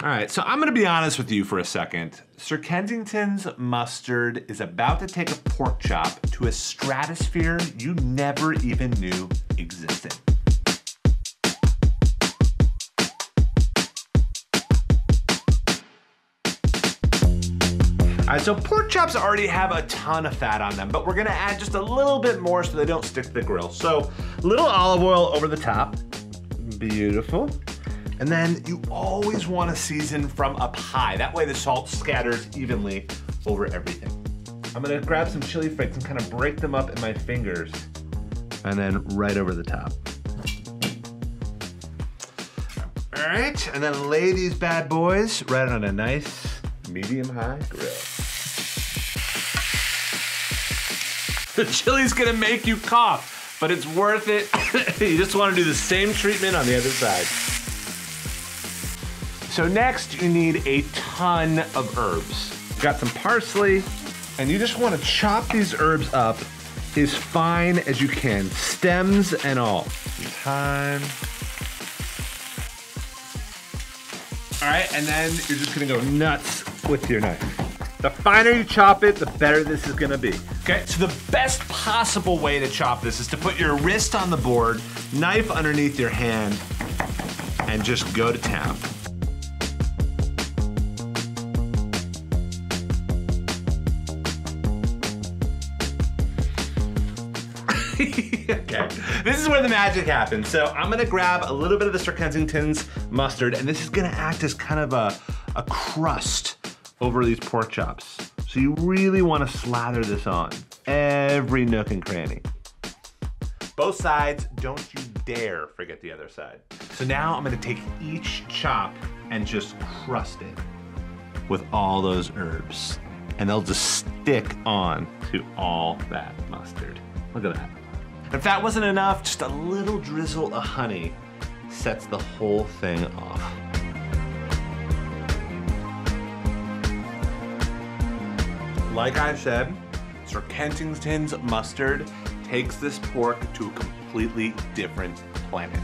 All right, so I'm gonna be honest with you for a second. Sir Kensington's mustard is about to take a pork chop to a stratosphere you never even knew existed. All right, so pork chops already have a ton of fat on them, but we're gonna add just a little bit more so they don't stick to the grill. So, little olive oil over the top. Beautiful. And then you always want to season from up high. That way the salt scatters evenly over everything. I'm gonna grab some chili flakes and kind of break them up in my fingers. And then right over the top. All right, and then lay these bad boys right on a nice medium-high grill. The chili's gonna make you cough, but it's worth it. You just wanna do the same treatment on the other side. So next, you need a ton of herbs. Got some parsley, and you just wanna chop these herbs up as fine as you can, stems and all. Thyme. All right, and then you're just gonna go nuts with your knife. The finer you chop it, the better this is gonna be. Okay, so the best possible way to chop this is to put your wrist on the board, knife underneath your hand, and just go to town. Okay, this is where the magic happens. So I'm gonna grab a little bit of the Sir Kensington's mustard, and this is gonna act as kind of a crust over these pork chops. So you really wanna slather this on every nook and cranny. Both sides, don't you dare forget the other side. So now I'm gonna take each chop and just crust it with all those herbs. And they'll just stick on to all that mustard. Look at that. If that wasn't enough, just a little drizzle of honey sets the whole thing off. Like I said, Sir Kensington's mustard takes this pork to a completely different planet.